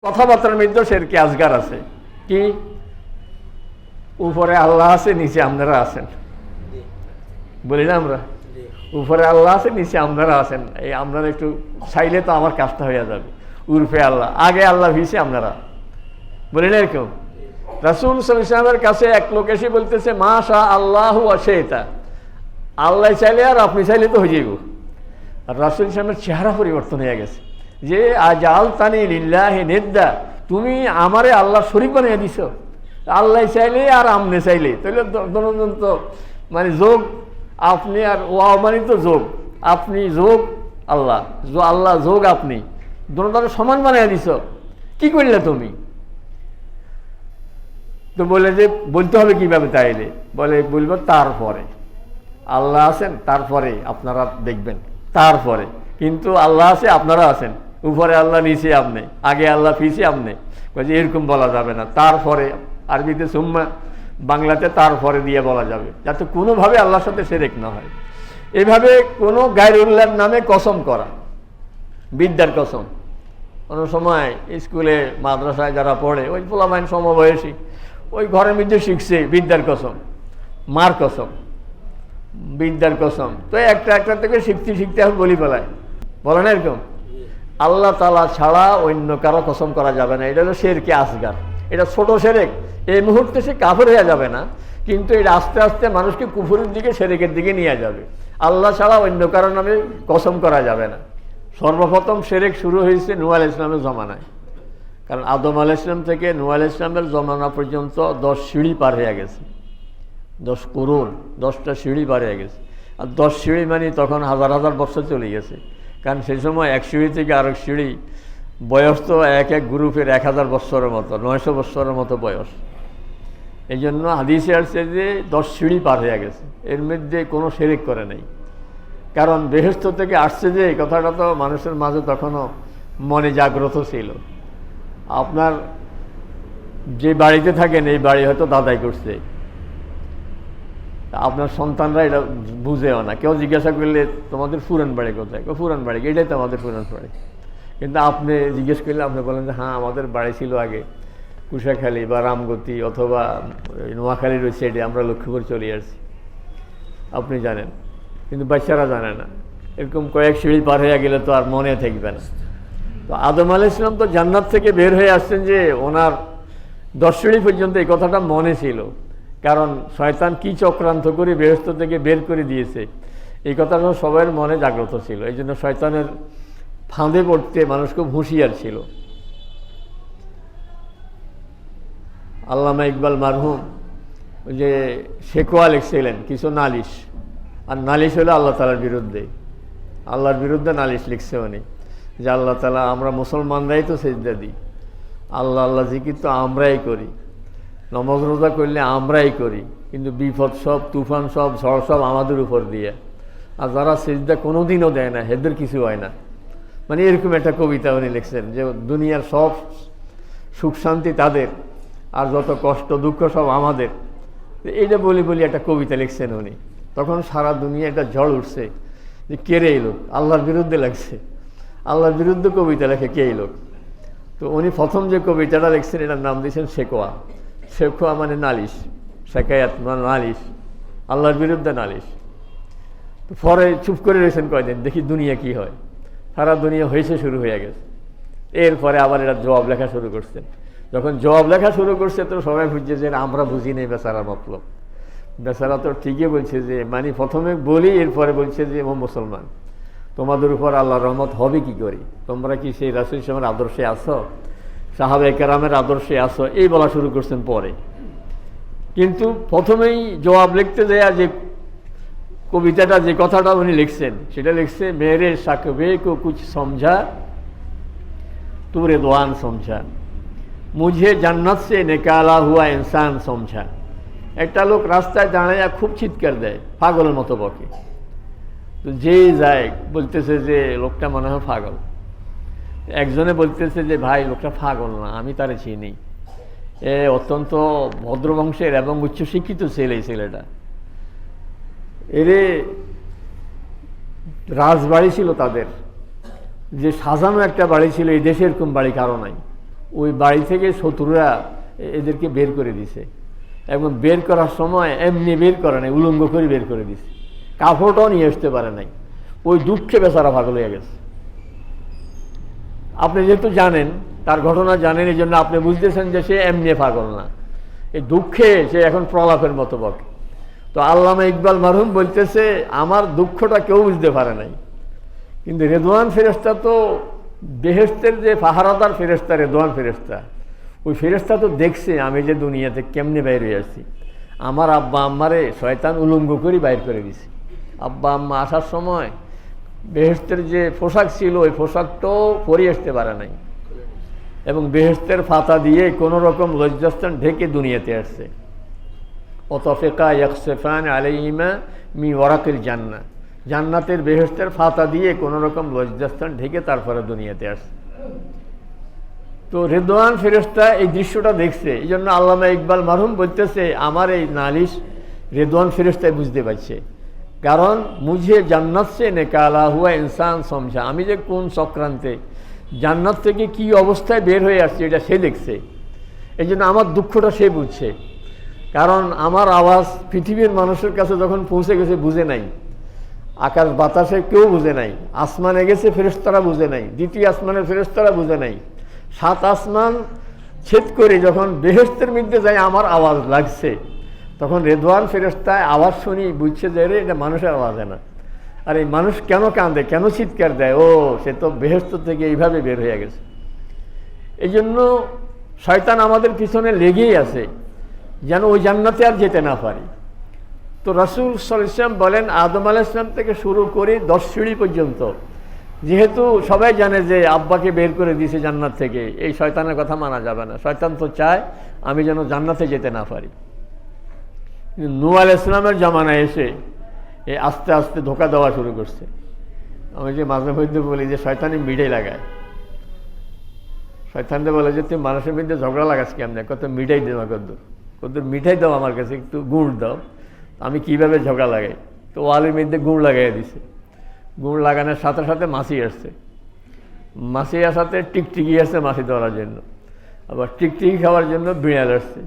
কথাবার্তার মধ্যে শিরকে আসগার আছে। কি উপরে আল্লাহ আছে, নিচে আপনারা আছেন, বলি না আমরা, উপরে আল্লাহ আছে, নিচে আপনারা আছেন। এই আপনারা একটু চাইলে তো আমার কাজটা হয়ে যাবে। উর্ফে আল্লাহ, আগে আল্লাহ ভিসে আপনারা, বলি না এরকম। রাসূল সাল্লাল্লাহু আলাইহি ওয়াসাল্লামের কাছে এক লোক এসে বলতেছে, মাশা আল্লাহু ওয়া শাইতা, আল্লাহ চাইলে আর আপনি চাইলে তো হয়ে যাইব। আর রাসূল সাল্লামের চেহারা পরিবর্তন হয়ে গেছে, যে আজালতানি লিল্লাহি নিদ্দা, তুমি আমারে আল্লাহ শরীক বানিয়ে দিছ। আল্লাহ চাইলে আর আমনে চাইলে, তাহলে দনজন তো মানে যোগ, আপনি আর ও মানে তো যোগ, আপনি যোগ আল্লাহ, আল্লাহ যোগ আপনি, দনজন সমান বানিয়ে দিছ, কি করলে তুমি? তো বলে যে বলতে হবে কিভাবে তাইলে, বলে বলবো তারপরে আল্লাহ আছেন, তারপরে আপনারা দেখবেন, তারপরে কিন্তু আল্লাহ আছে, আপনারা আছেন, উপরে আল্লাহ নিচে আপনি, আগে আল্লাহ পিছিয়ে আপনি। বলছে এরকম বলা যাবে না, তারপরে, আরবিতে সুম্মা, বাংলাতে তারপরে দিয়ে বলা যাবে, যাতে কোনোভাবে আল্লাহর সাথে শিরক না হয়। এভাবে কোনো গায়রুল্লাহর নামে কসম করা, বিদ্যার কসম। কোনো সময় স্কুলে মাদ্রাসায় যারা পড়ে, ওই পোলামাইন সমবয়সী, ওই ঘরের মধ্যে শিখছে বিদ্যার কসম, মার কসম, বিদ্যার কসম। তো একটা একটা থেকে শিখতে শিখতে এখন বলি ফেলায়, বলে না এরকম। আল্লাহ তাআলা ছাড়া অন্য কারো কসম করা যাবে না, এটা হলো শিরকে আসগার, এটা ছোট শিরক। এই মুহূর্তে সে কাফের হয়ে যাবে না, কিন্তু এটা আস্তে আস্তে মানুষকে কুফরের দিকে, শিরকের দিকে নিয়ে যাবে। আল্লাহ ছাড়া অন্য কারো নামে কসম করা যাবে না। সর্বপ্রথম শিরক শুরু হয়েছে নূহ আলাইহিস সালামের জমানায়, কারণ আদম আলাইহিস সালাম থেকে নূহ আলাইহিস সালামের জমানা পর্যন্ত 10 সিঁড়ি পার হয়ে গেছে, 10 কুরুন, 10টা সিঁড়ি পার হয়ে গেছে। আর 10 সিঁড়ি মানে তখন হাজার হাজার বছর চলে গেছে, কারণ সেই সময় এক সিঁড়ি থেকে আরেক সিঁড়ি বয়স তো এক এক গ্রুপের 1000 বৎসরের মতো, 900 বৎসরের মতো বয়স। এই জন্য হাদিসে আসছে যে 10 সিঁড়ি পার হয়ে গেছে, এর মধ্যে কোনো শিরক করে নাই। কারণ বেহেশত থেকে আসছে যে, এই কথাটা তো মানুষের মাঝে তখনও মনে জাগ্রত ছিল। আপনার যে বাড়িতে থাকেন, এই বাড়ি হয়তো দাদাই করছে, আপনার সন্তানরা এটা বুঝেও না। কেউ জিজ্ঞাসা করলে তোমাদের পুরান বাড়ি কোথায়, পুরান বাড়ি, এটাই তো আমাদের পুরান বাড়ি। কিন্তু আপনি জিজ্ঞেস করলে আপনি বলেন যে হ্যাঁ আমাদের বাড়ি ছিল আগে কুশাখালী বা রামগতি অথবা নোয়াখালীর ওই সাইডে, আমরা লক্ষ্মীপুর চলে আসছি, আপনি জানেন, কিন্তু বাচ্চারা জানে না। এরকম কয়েক সিঁড়ি পার হয়ে গেলে তো আর মনে থাকবে না। তো আদম আলাইহিস সালাম তো জান্নাত থেকে বের হয়ে আসছেন যে ওনার 10 সিঁড়ি পর্যন্ত এই কথাটা মনে ছিল, কারণ শয়তান কি চক্রান্ত করে বেহেশত থেকে বের করে দিয়েছে, এই কথাটা সবার মনে জাগ্রত ছিল। এই জন্য শয়তানের ফাঁদে পড়তে মানুষ খুব হুঁশিয়ার ছিল। আল্লামা ইকবাল মারহুম যে শেকওয়া লিখছিলেন কিছু নালিশ, আর নালিশ হলো আল্লাহ তাআলার বিরুদ্ধে, আল্লাহর বিরুদ্ধে নালিশ লিখছে উনি, যে আল্লাহ তাআলা, আমরা মুসলমানরাই তো সেজদা দিই, আল্লাহ আল্লাহ জিকির তো আমরাই করি, নামাজ রোজা করলে আমরাই করি, কিন্তু বিপদ সব, তুফান সব, ঝড় সব আমাদের উপর দিয়ে, আর যারা সেজদা কোনোদিনও দেয় না এদের কিছু হয় না। মানে এরকম একটা কবিতা উনি লিখছেন, যে দুনিয়ার সব সুখ শান্তি তাদের, আর যত কষ্ট দুঃখ সব আমাদের। এইটা বলি বলি একটা কবিতা লিখছেন উনি। তখন সারা দুনিয়া একটা ঝড় উঠছে যে কে রে এই লোক, আল্লাহর বিরুদ্ধে লাগছে, আল্লাহর বিরুদ্ধে কবিতা লেখে কে এই লোক। তো উনি প্রথম যে কবিতাটা লিখছেন এটার নাম দিয়েছেন শেকওয়া। শেকওয়া মানে নালিশ, শেকায়াত মানে নালিশ, আল্লাহর বিরুদ্ধে নালিশ। তো পরে চুপ করে রয়েছেন কয়দিন, দেখি দুনিয়া কি হয়। সারা দুনিয়া হয়েছে শুরু হয়ে গেছে। এরপরে আবার এটা জবাব লেখা শুরু করছেন। যখন জবাব লেখা শুরু করছে তো সবাই বুঝছে যে আমরা বুঝি নেই বেচারা মতলব। বেচারা তো ঠিকই বলছে যে, মানে প্রথমে বলি এরপরে বলছে যে ও মুসলমান, তোমাদের উপর আল্লাহর রহমত হবে কি করে, তোমরা কি সেই রাসূল সাল্লাল্লাহু আলাইহি ওয়াসাল্লামের আদর্শে আসো, সাহাবায়ে কেরামের আদর্শে আসো, এই বলা শুরু করছেন পরে। কিন্তু প্রথমেই জবাব লিখতে যায় যে কবিতাটা, যে কথাটা উনি লিখছেন সেটা লিখছে, মেরে সাকবে কো কুছ সমঝা তু রিদওয়ান সমঝা, মুঝে জান্নাত সে নিকালা হুয়া ইনসান সমঝা। একটা লোক রাস্তায় দাঁড়াইয়া খুব চিৎকার দেয়, পাগলের মতো বকে। তো যেই যায় বলতেছে যে লোকটা মনে হয় পাগল। একজনে বলতেছে যে ভাই লোকটা পাগল না, আমি তারে চিনি, এ অত্যন্ত ভদ্রবংশের এবং উচ্চশিক্ষিত ছেলে, ছেলেটা এরে রাজবাড়ি ছিল তাদের, যে সাজানো একটা বাড়ি ছিল, এই দেশে এরকম বাড়ি কারো নাই। ওই বাড়ি থেকে শত্রুরা এদেরকে বের করে দিছে, এবং বের করার সময় এমনি বের করে নাই, উলঙ্গ করে বের করে দিছে, কাপড়টাও নিয়ে আসতে পারে নাই। ওই দুঃখে বেচারা পাগল হয়ে গেছে। আপনি যেহেতু জানেন, তার ঘটনা জানেন, এই জন্য আপনি বুঝতেছেন যে সে এমনি পাগল না, এই দুঃখে সে এখন প্রলাপের মতো বকে। তো আল্লামা ইকবাল মারহুম বলতেছে, আমার দুঃখটা কেউ বুঝতে পারে নাই, কিন্তু রেদওয়ান ফেরেশতা তো বেহেশতের যে পাহারাদার ফেরেশতা, রেদওয়ান ফেরেশতা, ওই ফেরেশতা তো দেখছে আমি যে দুনিয়াতে কেমনে বাইরে হয়ে আসছি। আমার আব্বা আম্মারে শয়তান উলঙ্গ করে বাইর করে দিছে। আব্বা আম্মা আসার সময় বেহেশতের যে পোশাক ছিল ওই পোশাকটাও পরে আসতে পারে নাই, এবং বেহেশতের ফাতা দিয়ে কোনো রকম লজ্জাস্থান ঢেকে দুনিয়াতে আসছে। অতফেকা ইয়াকসেফান আলাইহিমা মি ওয়ারাকিল জান্নাহ, জান্নাতের বেহেশতের ফাতা দিয়ে কোনো রকম লজ্জাস্থান ঢেকে তারপরে দুনিয়াতে আসছে। তো রেদওয়ান ফেরেশতা এই দৃশ্যটা দেখছে, এই জন্য আল্লামা ইকবাল মারহুম বলতেছে, আমার এই নালিশ রেদওয়ান ফেরেশতাই বুঝতে পারছে। কারণ মুঝে জান্নাত সে নেকালা হুয়া ইনসান সমঝা, আমি যে কোন চক্রান্তে জান্নাত থেকে কি অবস্থায় বের হয়ে আসছে এটা সে দেখছে, এই জন্য আমার দুঃখটা সে বুঝছে। কারণ আমার আওয়াজ পৃথিবীর মানুষের কাছে যখন পৌঁছে গেছে বুঝে নাই, আকাশ বাতাসে কেউ বুঝে নাই, আসমানে গেছে ফেরেশতারা বুঝে নাই, দ্বিতীয় আসমানের ফেরেশতারা বুঝে নাই, 7 আসমান ছেদ করে যখন বেহেশতের মধ্যে যায় আমার আওয়াজ লাগছে, তখন রেদওয়ান ফেরেশতায় আওয়াজ শুনি বুঝছে যে রে এটা মানুষের আওয়াজ না, আর এই মানুষ কেন কাঁদে, কেন চিৎকার দেয়, ও সে তো বেহেশত থেকে এইভাবে বের হয়ে গেছে। এই জন্য শয়তান আমাদের পিছনে লেগেই আছে যেন ওই জান্নাতে আর যেতে না পারি। তো রাসূল সাল্লাল্লাহু আলাইহি ওয়াসাল্লাম বলেন, আদম আলাইহিস সালাম থেকে শুরু করে 10 সিঁড়ি পর্যন্ত, যেহেতু সবাই জানে যে আব্বাকে বের করে দিয়েছে জান্নাত থেকে, এই শয়তানের কথা মানা যাবে না। শয়তান তো চায় আমি যেন জান্নাতে যেতে না পারি। নূহ আলাইহিস সালামের জামানায় এসে আস্তে আস্তে ধোঁকা দেওয়া শুরু করছে। আমি যে মাঝে মধ্যে বলি যে শয়তানি মিঠাই লাগায়, শয়তানদের বলে যে তুমি মানুষের মধ্যে ঝগড়া লাগাস কেমনে, কত মিঠাই দেওয়া, কত মিঠাই দাও আমার কাছে, একটু গুড় দাও, আমি কিভাবে ঝগড়া লাগাই। তো ওয়ালের মধ্যে গুড় লাগাই দিছে, গুড় লাগানোর সাথে সাথে মাছি আসছে, মাছি আসাতে টিকটিকি আসছে মাছি ধরার জন্য, আবার টিকটিকি খাওয়ার জন্য বিড়াল আসছে,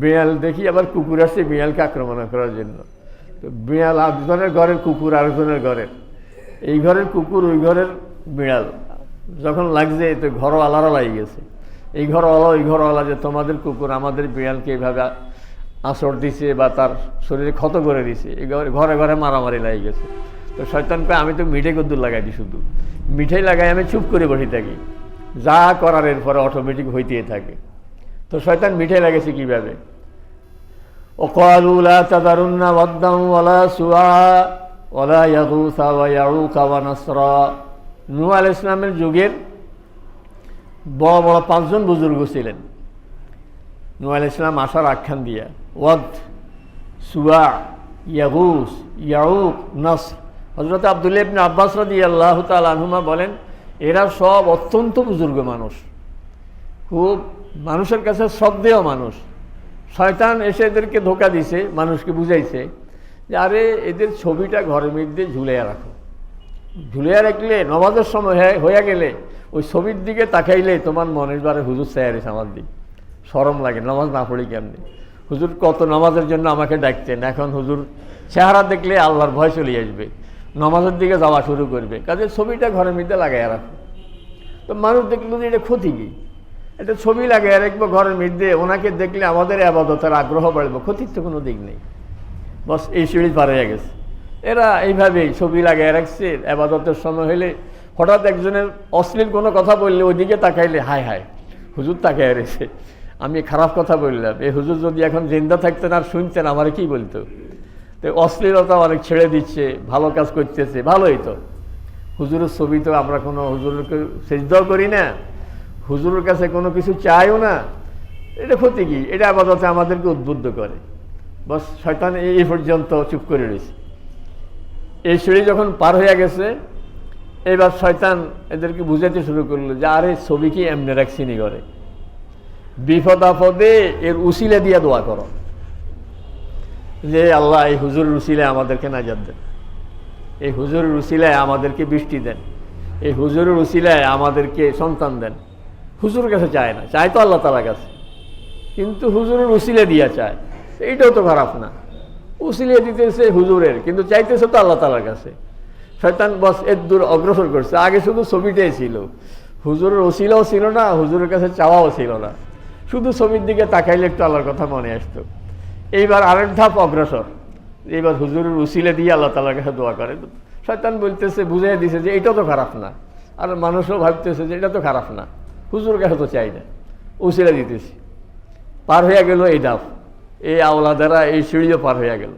বিড়াল দেখি আবার কুকুর আসছে বিড়ালকে আক্রমণ করার জন্য। তো বিড়াল একজনের ঘরের, কুকুর আরেকজনের ঘরের, এই ঘরের কুকুর ওই ঘরের বিড়াল যখন লাগছে তো ঘরওয়ালারা লাগিয়ে গেছে, এই ঘরওয়ালা ওই ঘরওয়ালা যে তোমাদের কুকুর আমাদের বিড়ালকে এইভাবে আঁচড় দিছে বা তার শরীরে ক্ষত করে দিছে, এই ঘরে ঘরে মারামারি লাগিয়ে গেছে। তো শয়তান কয় আমি তো মিঠাই কদ্দুর লাগাই দিই, শুধু মিঠাই লাগাই আমি চুপ করে বসে থাকি, যা করার এরপরে অটোমেটিক হইতেই থাকে। তো শয়তান মিঠাই লাগাইছে কীভাবে, وقالوا لا تذرن ودا ولا سواعا ولا يغوث ويعوق ونسرا। নূহ আলাইহিস সালামের যুগের বড় বড় 5 জন বুজুর্গ ছিলেন নূহ আলাইহিস সালাম আসার আখ্যান দিয়া, ওয়াদ, সুয়া, ইয়াগুস, ইয়াউক, নসর। হযরত আব্দুল্লাহ ইবনে আব্বাস রাদিয়াল্লাহু তাআলা আনহুমা বলেন, এরা সব অত্যন্ত বুজুর্গ মানুষ, খুব মানুষের কাছে শ্রদ্ধেয় মানুষ। শয়তান এসে এদেরকে ধোঁকা দিছে, মানুষকে বুঝাইছে যে আরে এদের ছবিটা ঘরের মধ্যে ঝুলিয়ে রাখো, ঝুলিয়ে রাখলে নামাজের সময় হয়ে গেলে ওই ছবির দিকে তাকাইলে তোমার মনের বারে হুজুর চাইয়ারিস আমার দিক, শরম লাগে, নামাজ না পড়ি কেমনি, হুজুর কত নামাজের জন্য আমাকে ডাকতেন, এখন হুজুর চেহারা দেখলে আল্লাহর ভয় চলে আসবে, নামাজের দিকে যাওয়া শুরু করবে, কাজে ছবিটা ঘরের মধ্যে লাগাইয়া রাখো। তো মানুষ দেখলো যে এটা ক্ষতি কি, এটা ছবি লাগাইয়া রাখবো ঘরের মধ্যে, ওনাকে দেখলে আমাদের আবাদতের আগ্রহ বাড়বে, ক্ষতির তো কোনো দিক নেই। বস এই সিঁড়ি পার হয়ে গেছে। এরা এইভাবেই ছবি লাগাইয়া রাখছে, আবাদতের সময় হলে হঠাৎ একজনের অশ্লীল কোনো কথা বললে ওইদিকে তাকাইলে হায় হায় হুজুর তাকাইয়া রেখেছে, আমি খারাপ কথা বললাম, এই হুজুর যদি এখন জিন্দা থাকতেন আর শুনতেন আমার কি বলতো। তো অশ্লীলতা অনেক ছেড়ে দিচ্ছে, ভালো কাজ করতেছে, ভালোই তো। হুজুরের ছবি তো আমরা কোনো হুজুরকে সেজদাও করি না, হুজুরের কাছে কোনো কিছু চাইও না, এটা ক্ষতি কি, এটা আপাতত আমাদেরকে উদ্বুদ্ধ করে। বস শয়তান এই পর্যন্ত চুপ করে রয়েছে। এই সিঁড়ি যখন পার হয়ে গেছে, এবার শয়তান এদেরকে বুঝাতে শুরু করলো যে আরে ছবি কি এমনি রাখছিনি ঘরে, বিপদ আপদে এর উসিলে দিয়ে দোয়া করো যে আল্লাহ এই হুজুরের উসিলায় আমাদেরকে নাজাত দেন, এই হুজুরের উসিলায় আমাদেরকে বৃষ্টি দেন, এই হুজুরের উসিলায় আমাদেরকে সন্তান দেন। হুজুরের কাছে চায় না, চায় তো আল্লাহ তাআলার কাছে, কিন্তু হুজুরের উসিলা দিয়া চায়, এইটাও তো খারাপ না। উসিলা দিতেছে হুজুরের, কিন্তু চাইতেছে তো আল্লাহ তাআলার কাছে। শয়তান বস এর দূর অগ্রসর করছে। আগে শুধু ছবিটাই ছিল, হুজুরের ওসিলাও ছিল না, হুজুরের কাছে চাওয়াও ছিল না, শুধু ছবির দিকে তাকাইলে একটু আল্লাহর কথা মনে আসতো। এইবার আরেক ধাপ অগ্রসর, এইবার হুজুরের উসিলা দিয়ে আল্লাহ তাআলার কাছে দোয়া করে। শয়তান বলতেছে, বুঝাই দিছে যে এটা তো খারাপ না, আর মানুষও ভাবতেছে যে এটা তো খারাপ না, হুজুরের কাছে তো চাই না, উসিলা দিতেছি। পার হয়ে গেল এই ধাপ, এই আওলাদারা এই সিঁড়িও পার হয়ে গেল।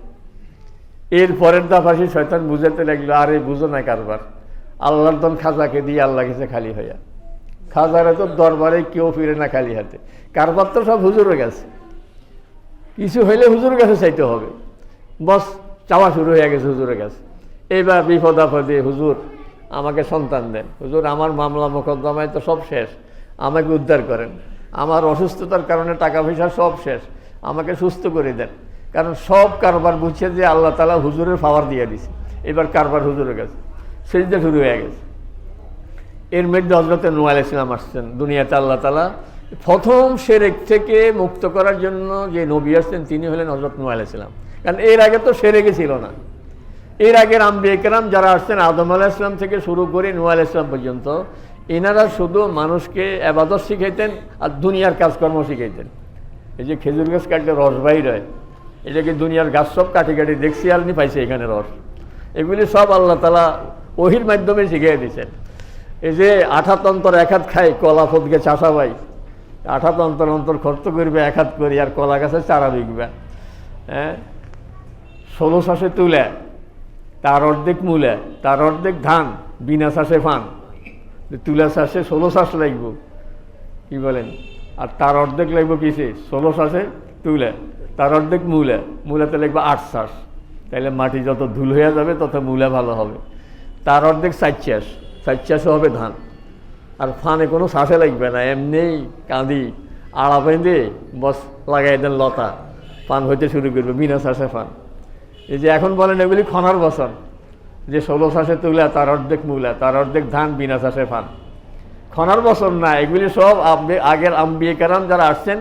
এর পরের ধাপ আসি, শয়তান বুঝাতে লাগলো, আরে বুঝো না কারবার, আল্লাহর দন খাজাকে দিয়ে আল্লাহ গেছে খালি হইয়া, খাজারে তো দরবারে কেউ ফিরে না খালি হাতে, কারবার তো সব হুজুরের কাছে, কিছু হইলে হুজুরের কাছে চাইতে হবে। বস চাওয়া শুরু হয়ে গেছে হুজুরের কাছে। এইবার বিপদ আপদে, হুজুর আমাকে সন্তান দেন, হুজুর আমার মামলা মোকদ্দমায় তো সব শেষ, আমাকে উদ্ধার করেন, আমার অসুস্থতার কারণে টাকা পয়সা সব শেষ, আমাকে সুস্থ করে দেন। কারণ সব কারবার বুঝছে যে আল্লাহ তাআলা হুজুরের পাওয়ার দিয়ে দিছে, এবার কারবার হুজুরের কাছে, সেজদা শুরু হয়ে গেছে। এর মধ্যে হযরত নূহ আলাইহিস সালাম আসছেন দুনিয়াতে। আল্লাহ তাআলা প্রথম শিরক থেকে মুক্ত করার জন্য যে নবী আসছেন তিনি হলেন হযরত নূহ আলাইহিস সালাম। কারণ এর আগে তো শিরকই ছিল না। এর আগের আম্বিয়া কেরাম যারা আসছেন, আদম আলাইহিস সালাম থেকে শুরু করে নূহ আলাইহিস সালাম পর্যন্ত, এনারা শুধু মানুষকে ইবাদত শিখাইতেন আর দুনিয়ার কাজকর্ম শিখাইতেন। এই যে খেজুর গাছ কাটলে রস বাইর হয়, এটাকে দুনিয়ার গাছ সব কাটি কাটি দেখছি আর নি পাইছে এখানে রস, এগুলি সব আল্লাহ তাআলা ওহির মাধ্যমে শিখিয়ে দিয়েছেন। এই যে আঠাত অন্তর এক হাত খাই, কলা ফদকে চাষা ভাই, আঠাত অন্তর অন্তর খরচ করবে এক হাত করি, আর কলা গাছের চারা বিকবে। হ্যাঁ, 16 শ্বাসে তুলে, তার অর্ধেক মূলে, তার অর্ধেক ধান, বিনা শ্বাসে ফান, তুলা শ্বাসে 16 শ্বাস লাগবে, কি বলেন? আর তার অর্ধেক লাগবে কিসে? 16 শ্বাসে তুলে, তার অর্ধেক মূলে, মূলাতে লাগবে 8 শ্বাস, তাইলে মাটি যত ধুল হয়ে যাবে তত মূলা ভালো হবে। তার অর্ধেক 4 শ্বাস, 4 শ্বাসে হবে ধান। আর ফানে কোনো শ্বাসে লাগবে না, এমনি কাঁদি আড়া বেঁধে বস লাগাই দেন লতা, ফান হইতে শুরু করবে, বিনা শ্বাসে ফান। এই যে এখন বলেন এগুলি খনার বচন, যে 16 শ্বাসে তুলা, তার অর্ধেক মূলা, তার অর্ধেক ধান, বিনা শ্বাসে ফান। খনার বচন না, এগুলি সব আগের আম্বিয়া কেরাম যারা আসছেন,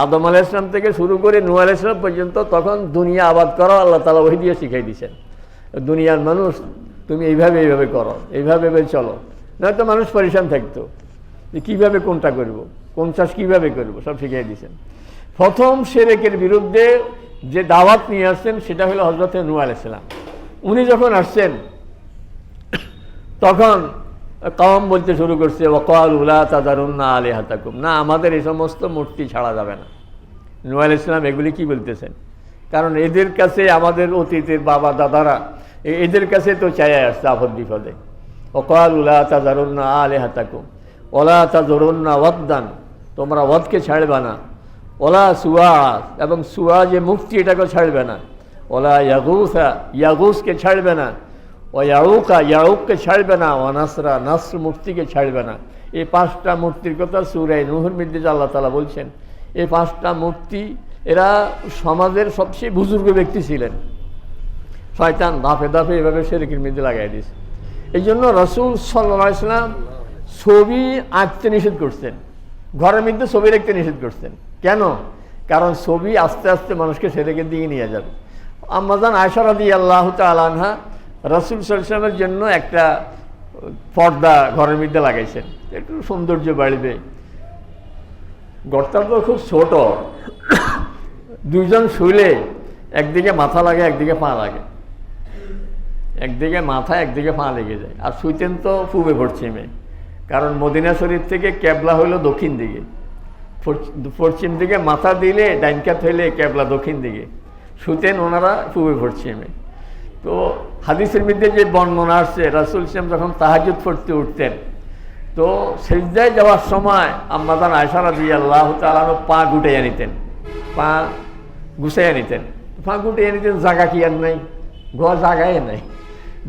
আদম আলাইহিস সালাম থেকে শুরু করে নূহ আলাইহিস সালাম পর্যন্ত, তখন দুনিয়া আবাদ করা আল্লাহ তাআলা ওহী দিয়ে শিখাই দিয়েছেন। দুনিয়ার মানুষ তুমি এইভাবে এইভাবে করো, এইভাবে চলো, নয়তো মানুষ পরিশান থাকতো যে কীভাবে কোনটা করব, কোন চাষ কীভাবে করব, সব শিখিয়ে দিয়েছেন। প্রথম শিরকের বিরুদ্ধে যে দাওয়াত নিয়ে আসছেন সেটা হলো হযরত নূহ আলাইহিস সালাম। উনি যখন আসছেন তখন কওম বলতে শুরু করছে, ওয়াকালু লা তাযারুন্না আলিহাতাকুম, না আমাদের এই সমস্ত মূর্তি ছাড়া যাবে না। নূহ আলাইহিস সালাম এগুলি কি বলতেছেন? কারণ এদের কাছে আমাদের অতীতের বাবা দাদারা এদের কাছে তো চাইয়া আসছে আপদ বিপদে। ওয়াকালু লা তাযারুন্না আলিহাতাকুম ওয়ালা তাযুরুন্না ওয়াদ্দান, তোমরা ওয়াদকে ছাড়বে না, ওলা সুয়া, এবং সুয়া যে মুক্তি এটাকে ছাড়বে না, ওলা ইয়াগুসা, ইয়াগুসকে ছাড়বে না, ও ইয়াউকা, ইয়াউককে ছাড়বে না, ও নাসরা, নাসর মূর্তিকে ছাড়বে না। এই 5টা মূর্তির কথা সূরা নূহের মধ্যে আল্লাহ তাআলা বলছেন। এই 5টা মূর্তি এরা সমাজের সবচেয়ে বুজুর্গ ব্যক্তি ছিলেন। শয়তান ধাপে ধাপে এভাবে শিরকের মধ্যে লাগাই দিয়েছে। এই জন্য রাসূল সাল্লাল্লাহু আলাইহি ওয়াসাল্লাম ছবি আঁকতে নিষেধ করছেন, ঘরের মধ্যে ছবি রাখতে নিষেধ করছেন। কেন? কারণ ছবি আস্তে আস্তে মানুষকে শিরকের দিকে নিয়ে যাবে। আম্মা জান আয়েশা রাদিয়াল্লাহু তাআলা আনহা রাসূল সাল্লাল্লাহু আলাইহি ওয়াসাল্লামের জন্য একটা পর্দা ঘরের মধ্যে লাগাইছেন, একটু সৌন্দর্য বাড়বে। ঘরটা তো খুব ছোট, 2 জন শুইলে একদিকে মাথা লাগে, একদিকে পা লাগে, একদিকে মাথা একদিকে পা লেগে যায়। আর শুইতেন তো পূবে পশ্চিমে, কারণ মদিনা শরীফ থেকে কেবলা হইল দক্ষিণ দিকে, পশ্চিম দিকে মাথা দিলে ডাইন কাত হইলে কেবলা দক্ষিণ দিকে, শুতেন ওনারা পূবে পশ্চিমে। তো হাদিসের মধ্যে যে বর্ণনা আসছে, রাসূল সাল্লাল্লাহু আলাইহি ওয়াসাল্লাম যখন তাহাজ্জুদ পড়তে উঠতেন তো সিজদায় যাওয়ার সময় আম্মা জান আয়েশা রাদিয়াল্লাহু তাআলা পা গুটাইয়া নিতেন, পা গুছাইয়া নিতেন, পা গুটাইয়া নিতেন। জায়গা কি আর নাই, ঘর জায়গায় নাই,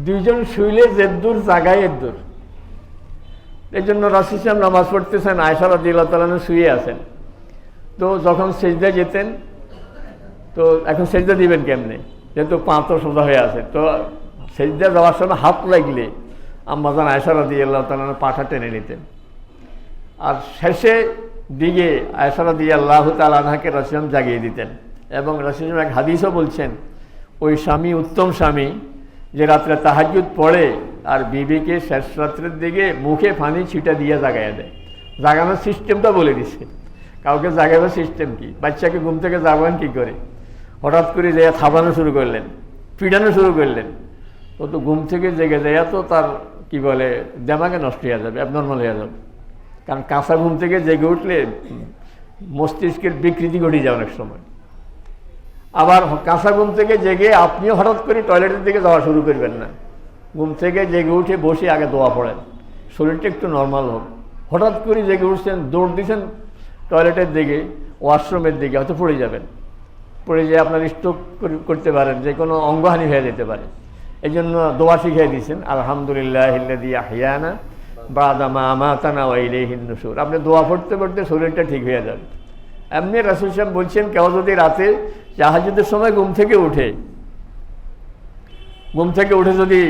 2 জন শুইলে যেদ্দুর জায়গায় এদ্দুর। এই জন্য রাসূল সাল্লাল্লাহু আলাইহি ওয়াসাল্লাম নামাজ পড়তেছেন, আয়েশা রাদিয়াল্লাহু তাআলা শুয়ে আছেন। তো যখন সিজদায় যেতেন, তো এখন সিজদা দিবেন কেমনে, যেহেতু পা তো সোজা হয়ে আছে, তো সিজদা যাওয়ার সময় হাত লাগলে আম্মা জান আয়েশা রাদিয়াল্লাহু তাআলা পাটা টেনে নিতেন। আর শেষে দিকে আয়েশা রাদিয়াল্লাহু তাআলা আনহাকে রাসূল জাগিয়ে দিতেন। এবং রাসূল এক হাদিসও বলছেন, ওই স্বামী উত্তম স্বামী যে রাত্রে তাহাজ্জুদ পড়ে আর বিবিকে শেষ রাত্রের দিকে মুখে পানি ছিটা দিয়ে জাগাইয়া দেয়। জাগানোর সিস্টেমটা বলে দিছে, কাউকে জাগানোর সিস্টেম কি, বাচ্চাকে ঘুম থেকে জাগান কী করে, হঠাৎ করে যে থাবানো শুরু করলেন, পিটানো শুরু করলেন, তো ঘুম থেকে জেগে যায় তো তার কি বলে দেমাগে নষ্ট হয়ে যাবে, অ্যাবনর্মাল হয়ে যাবে। কারণ কাঁচা ঘুম থেকে জেগে উঠলে মস্তিষ্কের বিকৃতি ঘটে যায় অনেক সময়। আবার কাঁচা ঘুম থেকে জেগে আপনিও হঠাৎ করে টয়লেটের দিকে যাওয়া শুরু করবেন না। ঘুম থেকে জেগে উঠে বসে আগে দোয়া পড়েন, শরীরটা একটু নর্মাল হোক। হঠাৎ করে জেগে উঠছেন, দৌড় দিচ্ছেন টয়লেটের দিকে, ওয়াশরুমের দিকে, হয়তো পড়ে যাবেন, পড়ে যেয়ে আপনার স্ট্রোক করতে পারেন, যে কোনো অঙ্গহানি হয়ে যেতে পারে। এই জন্য দোয়া শিখিয়ে দিয়েছেন, আলহামদুলিল্লাহিল্লাযী আহইয়ানা বা'দা মা আমাতানা ওয়া ইলাইহিন নুশুর। আপনি দোয়া পড়তে পড়তে শরীরটা ঠিক হয়ে যাবে। এমনি রাসূল সাহেব বলছেন, কেউ যদি রাতে তাহাজ্জুদের সময় ঘুম থেকে উঠে যদি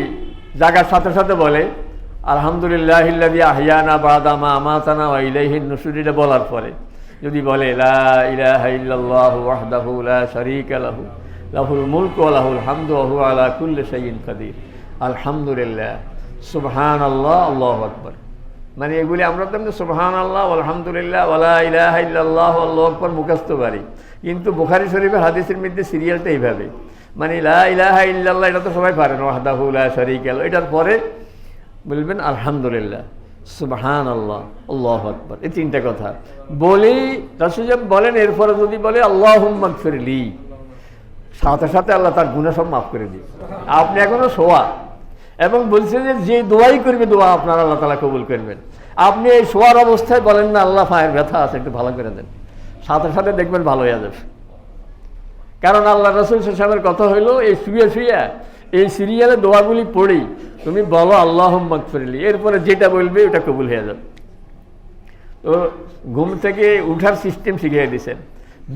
জাগার সাথে সাথে বলে আলহামদুলিল্লাহিল্লাযী আহইয়ানা বা'দা মা আমাতানা ওয়া ইলাইহিন নুশুর, এটা বলার পরে যদি বলে লা ইলাহা ইল্লাল্লাহু ওয়াহদাহু লা শারীকা লাহু লাহুল মুলকু ওয়া লাহুল হামদু ওয়া হুয়া আলা কুল্লি শাইইন কাদির, আলহামদুলিল্লাহ, সুবহানাল্লাহ, আল্লাহু আকবার। মানে এগুলি আমরা তো সুবহানাল্লাহ, আলহামদুলিল্লাহ, ওয়া লা ইলাহা ইল্লাল্লাহ, আল্লাহু আকবার মুখস্থ পারি, কিন্তু বুখারী শরীফের হাদিসের মধ্যে সিরিয়ালটা এইভাবে, মানে লা ইলাহা ইল্লাল্লাহ এটা তো সবাই পারেন, ওয়াহদাহু লা শারীকা লাহু, এটার পরে বলবেন আলহামদুলিল্লাহ, সুবহানাল্লাহ, আল্লাহু আকবার। এই তিনটা কথা বলেই রাসূল বলেন, এরপরে যদি বলে আল্লাহুম্মা গফিরলি, সাথে সাথে আল্লাহ তার গুনাহ সব মাফ করে দিবে। আপনি এখনো শোয়া, এবং বলছে যে দোয়াই করবে দোয়া আপনার আল্লাহ তাআলা কবুল করবেন। আপনি এই শোয়ার অবস্থায় বলেন না আল্লাহ পায়ের ব্যথা আছে একটু ভালো করে দেন, সাথে সাথে দেখবেন ভালো হয়ে যাবে। কারণ আল্লাহ রাসূল সাহেবের কথা হইল, এই শুয়ে শুয়ে এই সিরিয়ালে দোয়াগুলি পড়ি, তুমি বলো আল্লাহুম্মা গফিরলি, এরপরে যেটা বলবে ওটা কবুল হয়ে যাবে। তো ঘুম থেকে উঠার সিস্টেম শিখিয়ে দিয়েছেন,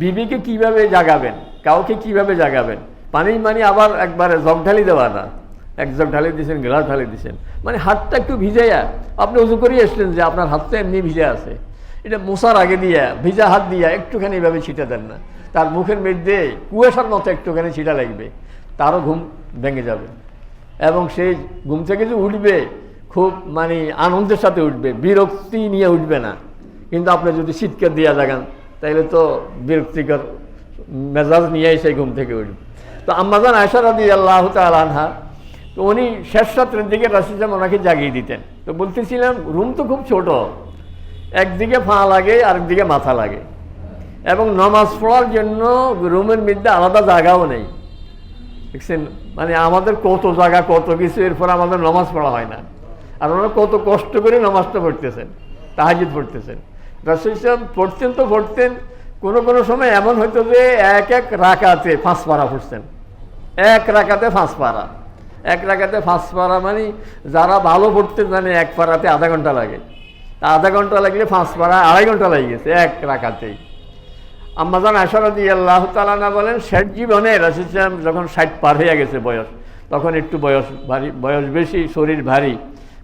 বিবিকে কিভাবে জাগাবেন, কাউকে কিভাবে জাগাবেন। পানি মানে আবার একবারে জগ ঢালি দেওয়া না, এক জগ ঢালি দিয়েছেন, গ্লাস ঢালি দিয়েছেন, মানে হাতটা একটু ভিজাইয়া আপনি উজু করেই আসলেন যে আপনার হাতটা এমনি ভিজে আছে, এটা মোছার আগে দিয়া ভিজা হাত দিয়া একটুখানি এভাবে ছিটা দেন না, তার মুখের মধ্যে কুয়াশার মতো একটুখানি ছিটা লাগবে, তারও ঘুম ভেঙে যাবে। এবং সেই ঘুম থেকে যে উঠবে খুব মানে আনন্দের সাথে উঠবে, বিরক্তি নিয়ে উঠবে না। কিন্তু আপনি যদি চিৎকার দিয়া জাগান তাইলে তো বিরক্তিকর মেজাজ নিয়েই সেই ঘুম থেকে উঠবে। তো আম্মাজান আয়েশা রাদিয়াল্লাহু তাআলা আনহা, তো উনি শেষ রাত্রের দিকে রাসূল সাল্লাল্লাহু আলাইহি ওয়াসাল্লাম ওনাকে জাগিয়ে দিতেন। তো বলতেছিলাম রুম তো খুব ছোট, একদিকে পা লাগে আরেকদিকে মাথা লাগে, এবং নামাজ পড়ার জন্য রুমের মধ্যে আলাদা জায়গাও নেই। দেখছেন, মানে আমাদের কত জায়গা কত কিছু, এরপর আমাদের নামাজ পড়া হয় না। আর ওনারা কত কষ্ট করে নামাজটা পড়তেছেন, তাহাজ্জুদ পড়তেছেন। রাসূল সাল্লাল্লাহু পড়তেন তো পড়তেন, কোনো কোনো সময় এমন হইতো যে এক রাকাতে 5 পারা পড়ছেন, এক রাকাতে 5 পারা। এক রাকাতে 5 পারা মানে যারা ভালো পড়তে জানে এক পারাতে আধা ঘন্টা লাগে, আধা ঘন্টা লাগলে 5 পারা 2.5 ঘন্টা লাগে গেছে এক রাকাতেই। আম্মাজান আয়েশা রাদিয়াল্লাহু তাআলা আনহা বলেন, শেষ জীবনে রাসূল সাল্লাল্লাহু আলাইহি ওয়াসাল্লাম যখন 60 পার হয়ে গেছে বয়স, তখন একটু বয়স বেশি, শরীর ভারী,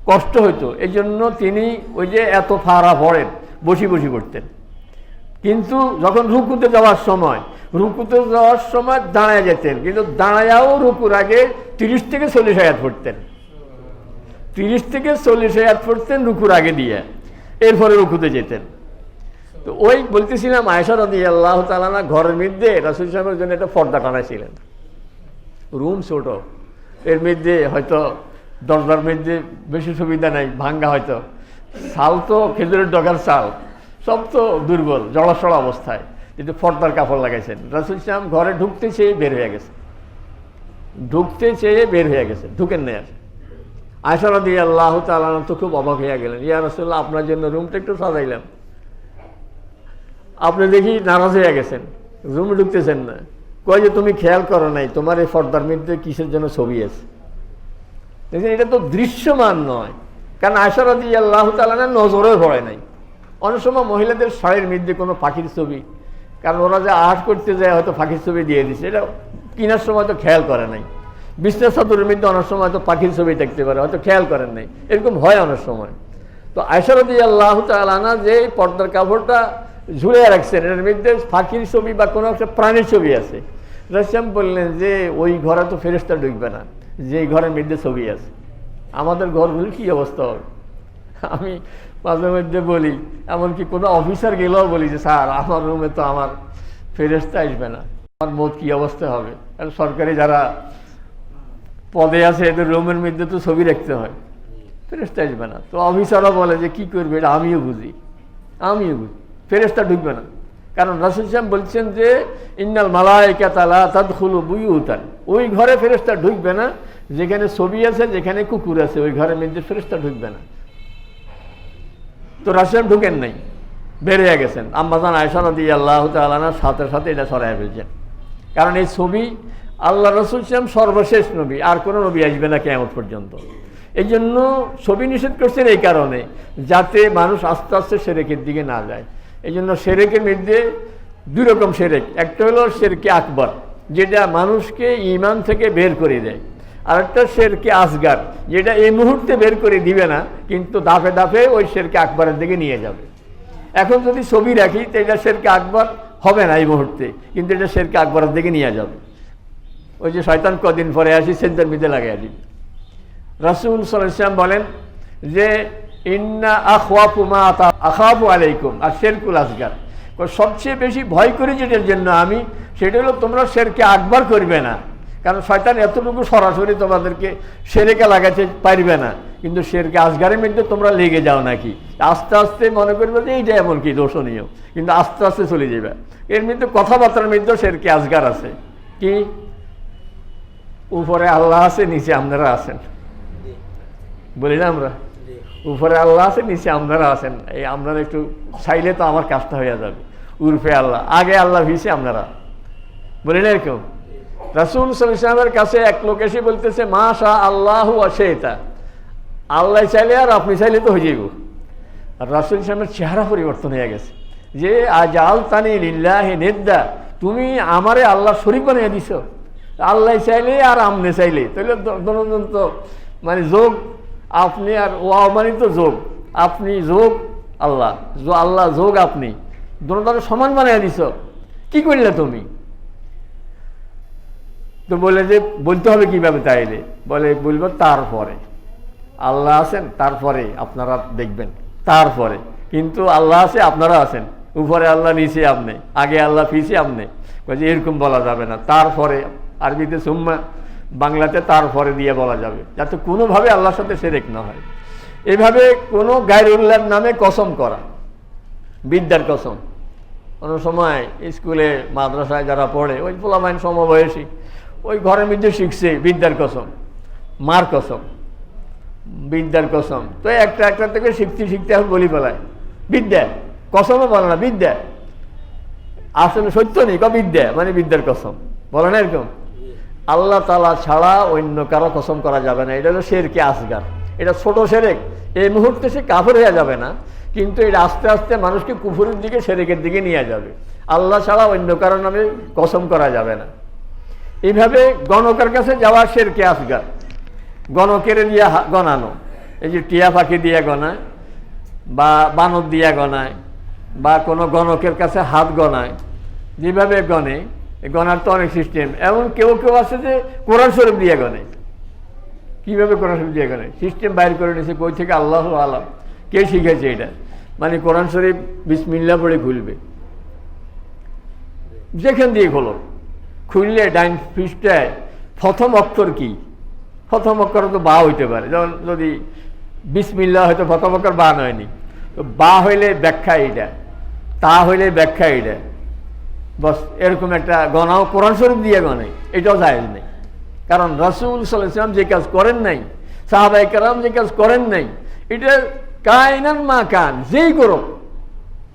কষ্ট হইতো। এই জন্য তিনি ওই যে এত ফাড়া পড়েন বসি বসি পড়তেন। কিন্তু যখন রুকুতে যাওয়ার সময় দাঁড়ায় যেতেন, কিন্তু দাঁড়ায়াও রুকুর আগে 30 থেকে 40 আয়াত পড়তেন, 30 থেকে 40 আয়াত পড়তেন রুকুর আগে দিয়ে, এরপরে রুকুতে যেতেন। তো ওই বলতেছিলাম আয়েশা রাদিয়াল্লাহু তাআলা আনহা ঘরের মধ্যে রাসূল সাহেবের জন্য একটা পর্দা টানাইছিলেন। রুম ছোট, এর মধ্যে হয়তো দরজার মধ্যে বেশি সুবিধা নাই, ভাঙ্গা, হয়তো চাল তো খেজুরের ডগার চাল, সব তো দুর্বল জড়াসড়া অবস্থায়, কিন্তু পর্দার কাপড় লাগাইছেন। রাসূল সাহেব ঘরে ঢুকতে চেয়ে বের হয়ে গেছে, ঢুকেন না। আর আয়েশা রাদিয়াল্লাহু তাআলা আনহা তো খুব অবাক হয়ে গেলেন, ইয়া রাসূলুল্লাহ, আপনার জন্য রুমটা একটু সাজাইলাম, আপনি দেখি নারাজ হয়ে গেছেন, রুমে ঢুকতেছেন না। কয় যে তুমি খেয়াল করো নাই তোমার এই পর্দার মধ্যে কিসের জন্য ছবি আছে। দেখছেন, এটা তো দৃশ্যমান নয়, কারণ আয়েশা রাদিয়াল্লাহু তাআলা আনহা নজরেও পড়ে নাই। অনেক সময় মহিলাদের শাড়ির মধ্যে কোনো পাখির ছবি, কারণ ওরা যে আর্ট করতে যায় হয়তো পাখির ছবি দিয়ে দিচ্ছে, এটা কেনার সময় তো খেয়াল করে নাই। বিছনা চাদরের মধ্যে অনেক সময় তো পাখির ছবি দেখতে পারে, হয়তো খেয়াল করেন নাই, এরকম হয় অনেক সময়। তো আয়েশা রাদিয়াল্লাহু তাআলা আনহা যে পর্দার কাপড়টা ঝুলিয়ে রাখছেন, এর মধ্যে পাখির ছবি বা কোনো একটা প্রাণীর ছবি আছে। রাসূল বললেন যে ওই ঘরে তো ফেরেশতা ঢুকবে না, যে ঘরের মধ্যে ছবি আছে। আমাদের ঘরগুলি কী অবস্থা হবে? আমি মাঝে মধ্যে বলি, এমনকি কোনো অফিসার গেলেও বলি যে স্যার আমার রুমে তো আমার ফেরেশতা আসবে না, আমার মত কী অবস্থা হবে? কারণ সরকারি যারা পদে আছে এদের রুমের মধ্যে তো ছবি রাখতে হয়, ফেরেশতা আসবে না। তো অফিসারও বলে যে কী করবে, এটা আমিও বুঝি, ফেরেশতা ঢুকবে না। কারণ রাসূল সাল্লাল্লাহু বলছেন যে ইন্নাল মালায়েকাতা লা তাদখুলু বুয়ুতান, ওই ঘরে ফেরেশতা ঢুকবে না যেখানে ছবি আছে, যেখানে কুকুর আছে, ওই ঘরের মধ্যে ফেরেশতা ঢুকবে না। তো রাসূল ঢুকেন নাই, বেরিয়ে গেছেন। আম্মাজান আয়েশা রাদিয়াল্লাহু তাআলা আনহার সাথে সাথে এটা সরাইয়া ফেলছেন। কারণ এই ছবি আল্লাহ রাসূল সাল্লাল্লাহু সর্বশেষ নবী, আর কোনো নবী আসবে না কিয়ামত পর্যন্ত। এই জন্য ছবি নিষেধ করছেন এই কারণে, যাতে মানুষ আস্তে আস্তে শিরকের দিকে না যায়। এই জন্য শিরকের মধ্যে দুই রকম শিরক, একটা হলো শিরকে আকবর, যেটা মানুষকে ঈমান থেকে বের করে দেয়, আর একটা শিরকে আসগার, যেটা এই মুহূর্তে বের করে দিবে না, কিন্তু ধাপে ধাপে ওই শিরকে আকবরের দিকে নিয়ে যাবে। এখন যদি ছবি রাখি তো এটা শিরকে আকবর হবে না এই মুহূর্তে, কিন্তু এটা শিরকে আকবরের দিকে নিয়ে যাবে। ওই যে শয়তান কদিন পরে আসি সেজদার মধ্যে লাগাইয়া দিবে। রাসূল সাল্লাল্লাহু আলাইহি ওয়াসাল্লাম বলেন যে ইন্না আখওয়াফু মা আখাফু আলাইকুম আশ-শিরকুল আসগার, সবচেয়ে বেশি ভয় করি যেটার জন্য আমি, সেটা হলো তোমরা শিরকে আকবর করবে না। কারণ শয়তান এতটুকু সরাসরি তোমাদেরকে শিরকে লাগাতে পারবে না, কিন্তু শিরকে আসগারের মধ্যে তোমরা লেগে যাও নাকি, আস্তে আস্তে মনে করবে যে এইটা এমন কি দোষণীয়, কিন্তু আস্তে আস্তে চলে যাবে। এর মধ্যে কথাবার্তার মধ্যে শিরকে আসগার আছে, কি উপরে আল্লাহ আছে, নিচে আপনারা আছেন, বলি না আমরা, উপরে আল্লাহ আছে, নিচে আপনারা আছেন। এই আপনারা একটু চাইলে তো আমার কাজটা হয়ে যাবে, উর্ফে আল্লাহ, আগে আল্লাহ ভিসে আপনারা, বলি না এরকম। রাসূল সাল্লাল্লাহু আলাইহি ওয়াসাল্লামের কাছে এক লোক এসে বলতেছে মাশা আল্লাহু ওয়া শাইতা, আল্লাহ চাইলে আর আপনি চাইলে তো হয়ে যাইব। আর রাসূল সাল্লাল্লাহু চেহারা পরিবর্তন হয়ে গেছে, যে আজাল তানি লিল্লাহি নিদ্দা, তুমি আমারে আল্লাহ শরীক বানিয়ে দিছ, আল্লাহ চাইলে আর আমনে চাইলে, তাহলে দনোজন তো মানে যোগ, আপনি আর ও মানে তো যোগ, আপনি যোগ আল্লাহ, আল্লাহ যোগ আপনি, দোনোটাকে সমান বানিয়ে দিছ, কি করলে তুমি? তো বলে যে বলতে হবে কিভাবে তাইলে, বলে বলবো তারপরে আল্লাহ আছেন, তারপরে আপনারা দেখবেন, তারপরে কিন্তু আল্লাহ আছে, আপনারা আছেন, উপরে আল্লাহ নিচে আপনি, আগে আল্লাহ পিছে আপনি, বলছে এরকম বলা যাবে না, তারপরে, আরবিতে সুম্মা, বাংলাতে তারপরে দিয়ে বলা যাবে, যাতে কোনোভাবে আল্লাহর সাথে শিরক না হয়। এইভাবে কোনো গায়রুল্লাহর নামে কসম করা, বিদ্যার কসম। কোনো সময় স্কুলে মাদ্রাসায় যারা পড়ে, ওই পোলামাইন সমবয়সী, ওই ঘরের মধ্যে শিখছে বিদ্যার কসম, মার কসম, বিদ্যার কসম। তো একটা একটা থেকে শিখতে শিখতে এখন বলি পেলায় বিদ্যা, কসমও বলে না, বিদ্যা আসলে সত্য নেই, বিদ্যা মানে বিদ্যার কসম বলে না এরকম। আল্লাহ তাআলা ছাড়া অন্য কারো কসম করা যাবে না, এটা হলো শিরকে আসগার, এটা ছোট শিরক। এই মুহূর্তে সে কাফের হয়ে যাবে না, কিন্তু এটা আস্তে আস্তে মানুষকে কুফরের দিকে, শিরকের দিকে নিয়ে যাবে। আল্লাহ ছাড়া অন্য কারো নামে কসম করা যাবে না। এইভাবে গণকের কাছে যাওয়া শিরকে আসগার, গণকের দিয়ে গণানো, এই যে টিয়া পাখি দিয়ে গণায় বা বানর দিয়ে গণায় বা কোনো গণকের কাছে হাত গণায়, যেভাবে গণে, গণার তো অনেক সিস্টেম। এমন কেউ কেউ আছে যে কোরআন শরীফ দিয়ে গণে। কীভাবে কোরআন শরীফ দিয়ে গণে? সিস্টেম বাইর করে নিয়েছে, কই থেকে আল্লাহু আলাম, কে শিখেছে এটা? মানে কোরআন শরীফ বিসমিল্লাহ পড়ে খুলবে, যেখান দিয়ে খোলো, খুললে ডাইন পৃষ্ঠায় প্রথম অক্ষর কি? প্রথম অক্ষর তো বা হইতে পারে, যেমন যদি বিসমিল্লাহ হয়তো প্রথম অক্ষর বা নয়নি, তো বা হইলে ব্যাখ্যা এইটা, তা হইলে ব্যাখ্যা এইটা, বস এরকম একটা গণাও কোরআন শরীফ দিয়ে গণে, এটাও জায়েজ নেই। কারণ রাসূল সাল্লাল্লাহু আলাইহি ওয়াসাল্লাম যে কাজ করেন নাই, সাহাবায়ে কেরাম যে কাজ করেন নাই, এটা কায়নান মা কান, যেই করুক,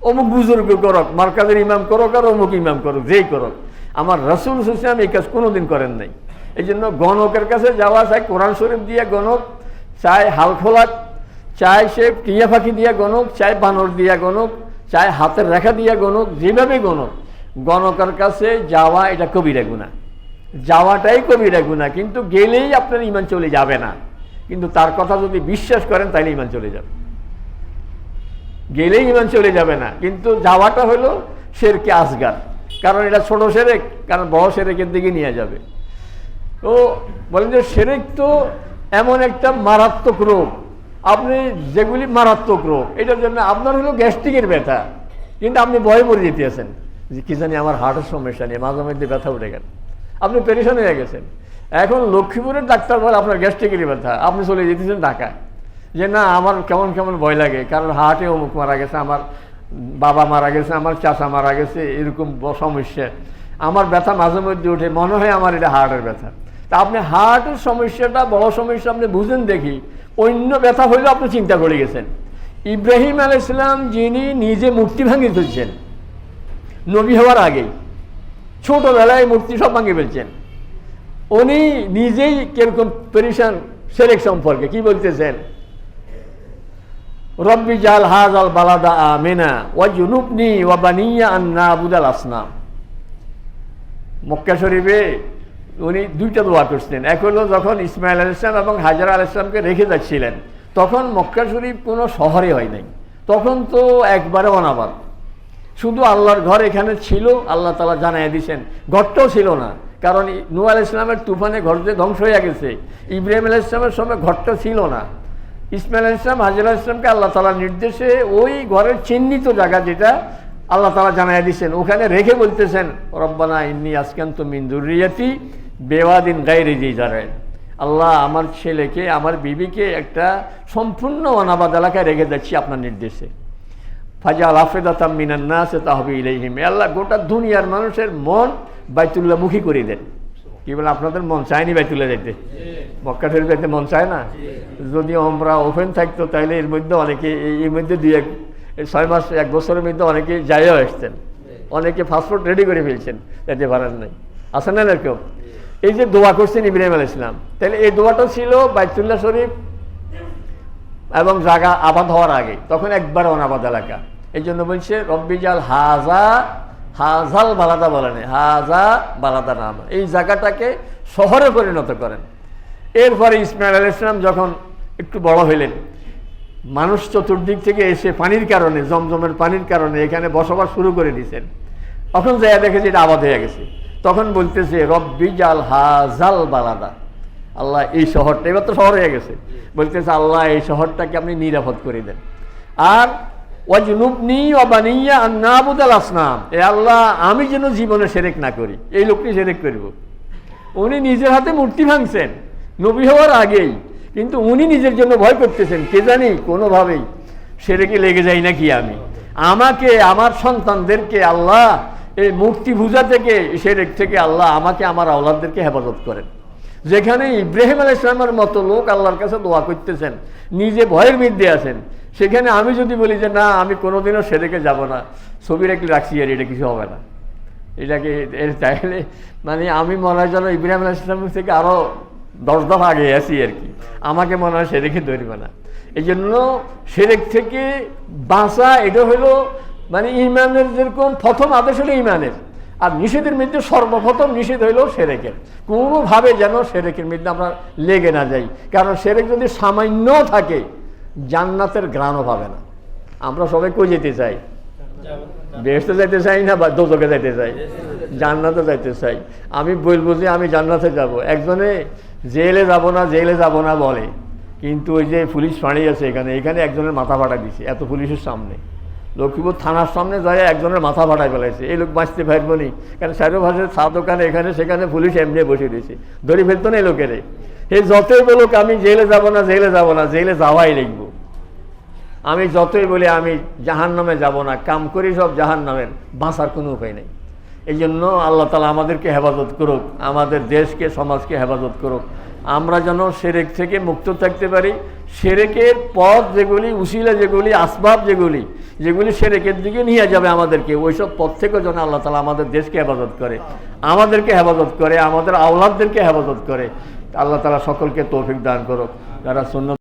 অমুক বুজুর্গ করুক, মার্কাজের ইমাম করুক আর অমুক ইমাম করুক, যেই করুক, আমার রাসূল সাল্লাল্লাহু আলাইহি ওয়াসাল্লাম এই কাজ কোনোদিন করেন নাই। এই জন্য গণকের কাছে যাওয়া, চাই কোরআন শরীফ দিয়ে গণক, চাই হালখোলাক, চাই সে টিয়া পাখি দিয়ে গণক, চাই বানর দিয়া গণক, চাই হাতের রেখা দিয়া গণক, যেভাবে গণক, গণকের কাছে যাওয়া এটা কবিরা গুনাহ, যাওয়াটাই কবিরা গুনাহ। কিন্তু গেলেই আপনার ঈমান চলে যাবে না, কিন্তু তার কথা যদি বিশ্বাস করেন তাহলে ঈমান চলে যাবে। গেলেই ইমান চলে যাবে না, কিন্তু যাওয়াটা হলো শিরকে আসগার, কারণ এটা ছোট শিরক, কারণ বড় শিরকের দিকে নিয়ে যাবে। তো বলেন যে শিরক তো এমন একটা মারাত্মক রোগ, আপনি যেগুলি মারাত্মক রোগ, এটার জন্য আপনার হলো গ্যাস্ট্রিকের ব্যথা, কিন্তু আপনি ভয়ে পড়ে যেতেছেন যে কি জানি আমার হার্টের সমস্যা নিয়ে মাঝে মধ্যে ব্যথা উঠে গেল, আপনি পেরেশান হয়ে গেছেন। এখন লক্ষ্মীপুরের ডাক্তার বলে আপনার গ্যাস্ট্রিকের ব্যথা, আপনি চলে যেতেছেন ঢাকায়, যে না আমার কেমন কেমন ভয় লাগে, কারণ হার্টে অমুক মারা গেছে, আমার বাবা মারা গেছে, আমার চাচা মারা গেছে, এরকম সমস্যা, আমার ব্যথা মাঝে মধ্যে উঠে, মনে হয় আমার এটা হার্টের ব্যথা। তা আপনি হার্টের সমস্যাটা বড় সমস্যা আপনি বুঝেন দেখি, অন্য ব্যথা হইলেও আপনি চিন্তা করে গেছেন। ইব্রাহিম আলাইহিস সালাম যিনি নিজে মূর্তি ভাঙিয়ে ফেলছেন নবী হওয়ার আগেই, ছোটবেলায় মূর্তি সব ভাঙিয়ে ফেলছেন, উনি নিজেই কিরকম পেরেশান শিরক সম্পর্কে কি বলতেছেন, রব্বি জাল হাযাল বালাদা আমিনা ওয়াজনুবনি ওয়া বানিয়া আন না'বুদাল আসনাম। মক্কা শরীফে উনি দুইটা দোয়া করছেন, এক হলো যখন ইসমাইল আলাইহিস সালাম এবং হাজারা আলাইহিস সালামকে রেখে যাচ্ছিলেন, তখন মক্কা শরীফ কোনো শহরে হয় নাই, তখন তো একবারে অনাবাদ, শুধু আল্লাহর ঘর এখানে ছিল, আল্লাহ তাআলা জানাইয়া দিয়েছেন, ঘরটাও ছিল না, কারণ নূহ আলাইহিস সালামের তুফানে ঘর যে ধ্বংস হয়ে গেছে, ইব্রাহিম আলাইহিস সালামের সময় ঘরটা ছিল না। ইসমাইল আলাইহিস সালাম হাজরা আলাইহিস সালামকে আল্লাহ তাআলার নির্দেশে ওই ঘরের চিহ্নিত জায়গা যেটা আল্লাহ তাআলা জানাইয়া দিয়েছেন, ওখানে রেখে বলতেছেন রব্বানা ইন্নী আসকানতু মিন যুররিয়াতি বিওয়াদিন গায়রি যি জারইন, আল্লাহ আমার ছেলেকে আমার বিবিকে একটা সম্পূর্ণ অনাবাদ এলাকায় রেখে যাচ্ছি আপনার নির্দেশে, ফাজাল আফিদাতাম মিনান নাস তাহবি ইলাইহিম, আল্লাহ গোটা দুনিয়ার মানুষের মন বাইতুল্লাহ মুখী করে দেন। কি বলে আপনাদের মন চায়নি বাইতুল্লাহ যেতে, মক্কা শরীফ যেতে মন চায় না? যদি আমরা ওপেন থাকতো তাহলে এর মধ্যে অনেকে এই মধ্যে 6 মাস 1 বছরের মধ্যে অনেকে যাইও আসতেন, অনেকে পাসপোর্ট রেডি করে ফেলছেন, যেতে পারেন নাই, আসেন না এরকম। এই যে দোয়া করছেন ইব্রাহিম আলাইহিস সালাম, তাহলে এই দোয়াটা ছিল বাইতুল্লাহ শরীফ এবং জায়গা আবাদ হওয়ার আগে, তখন একবার অনাবাদ এলাকা, এই জন্য বলছে রব্বি জাল হাজাল বালাদা বলেন, হাজা বালাদা নাম, এই জায়গাটাকে শহরে পরিণত করেন। এরপরে ইসমাইল আলাইহিস সালাম যখন একটু বড় হইলেন, মানুষ চতুর্দিক থেকে এসে পানির কারণে, জমজমের পানির কারণে এখানে বসবাস শুরু করে দিয়েছেন, তখন যাইয়া দেখে যে এটা আবাদ হয়ে গেছে, তখন বলতেছে রব্বি জাল হাজাল বালাদা, আল্লাহ এই শহরটা, এবার তো শহর হয়ে গেছে, বলতেছে আল্লাহ এই শহরটাকে আপনি নিরাপদ করে দেন, আর ওয়াজনুবনি ওয়া বানিয়া আন না'বুদাল আসনাম, এ আল্লাহ আমি যেন জীবনে শিরক না করি, এই লোকটি শিরক করব। উনি নিজের হাতে মূর্তি ভাঙছেন নবী হওয়ার আগেই, কিন্তু উনি নিজের জন্য ভয় করতেছেন, কে জানি কোনোভাবেই শিরকে লেগে যাই নাকি আমি, আমাকে আমার সন্তানদেরকে আল্লাহ এই মূর্তি পূজা থেকে, শিরক থেকে আল্লাহ আমাকে আমার আওলাদদেরকে হেফাজত করেন। যেখানে ইব্রাহিম আলাইহিস সালামের মতো লোক আল্লাহর কাছে দোয়া করতেছেন, নিজে ভয়ের মধ্যে আছেন, সেখানে আমি যদি বলি যে না আমি কোনোদিনও শিরকে যাব না, ছবি রেখে রাখছি, আর এটা কিছু হবে না, এটাকে তাইলে মানে আমি মনে হয় যেন ইব্রাহিম আলাইহিস সালামের থেকে আরও 10 দফা আগে আছি আর কি, আমাকে মনে হয় শিরকে ধরবে না। এই জন্য শিরক থেকে বাঁচা এটা হলো মানে ইমানের যেরকম প্রথম আদেশ হলো ইমানের, আর নিষেধের মধ্যে সর্বপ্রথম নিষেধ হইল শিরকের, কোনোভাবে যেন শিরকের মধ্যে আমরা লেগে না যাই, কারণ শিরক যদি সামান্য থাকে জান্নাতের ঘ্রাণও পাবে না। আমরা সবাই কই যেতে চাই? বেহেশতে যাইতে চাই না বা দোজখে যাইতে চাই? জান্নাতে যাইতে চাই। আমি বলবো যে আমি জান্নাতে যাব, একজনে জেলে যাব না বলে, কিন্তু ওই যে পুলিশ ফাঁড়ি আছে এখানে একজনের মাথা ফাটা দিছে, এত পুলিশের সামনে, লক্ষ্মীপুর থানার সামনে যায় একজনের মাথা ফাটাই ফেলাইছে, এই লোক বাঁচতে পারবো নি, কারণ চারোপাশে চা দোকানে এখানে সেখানে পুলিশ এমনি বসে দিয়েছে, ধরে ফেলতো না এই লোকেরে। এই যতই বলুক আমি জেলে যাব না, জেলে যাওয়াই লিখবো, আমি যতই বলি আমি জাহান্নামে যাব না, কাম করি সব জাহান্নামের, বাঁচার কোনো উপায় নেই। এই জন্য আল্লাহ তাআলা আমাদেরকে হেফাজত করুক, আমাদের দেশকে সমাজকে হেফাজত করুক, আমরা যেন শিরক থেকে মুক্ত থাকতে পারি। শিরকের পথ যেগুলি, উসিলা যেগুলি, আসবাব যেগুলি শিরকের দিকে নিয়ে যাবে আমাদেরকে, ওইসব পথ থেকেও যেন আল্লাহ তাআলা আমাদের দেশকে হেফাজত করে, আমাদেরকে হেফাজত করে, আমাদের আওলাদদেরকে হেফাজত করে। আল্লাহ তাআলা সকলকে তৌফিক দান করুক। যারা সুন্নাত